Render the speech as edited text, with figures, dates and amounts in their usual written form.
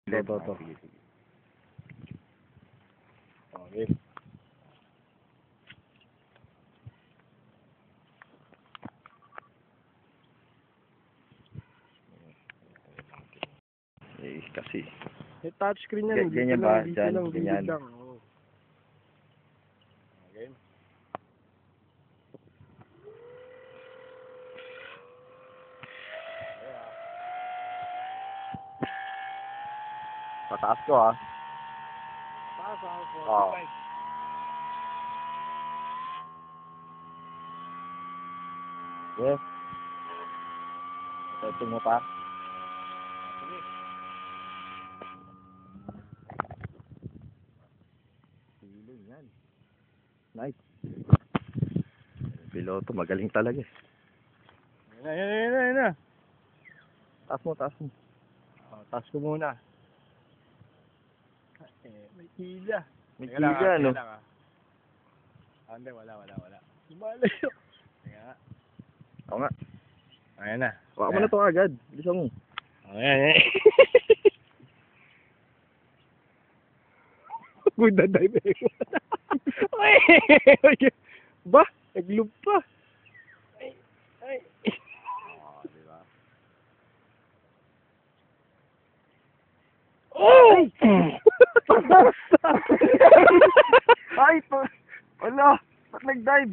To. Sige, sige. Okay. Kasi. May touchscreen yan. Ganyan ba? Dito Dyan, lang, ganyan. gilid lang. Oo. Okay. Pataas ko ha. Taas ako, Oo. 45. Yes. Ito mo pa. Sige. Piling yan. Nice. Piloto, magaling talaga eh. Ayan na. Taas mo. Taas ko muna. May kila. May Teka lang, kila, no? teka lang, hindi, wala. Lumalayo. Teka nga. Oo nga. Ayan na. Waka mo na to agad. Bilisan mo. Ayan. Good na dive. Ba? Nag-loop pa. Ay. Oo, di ba? Oh! Ay, wala. Ba't nag-dive?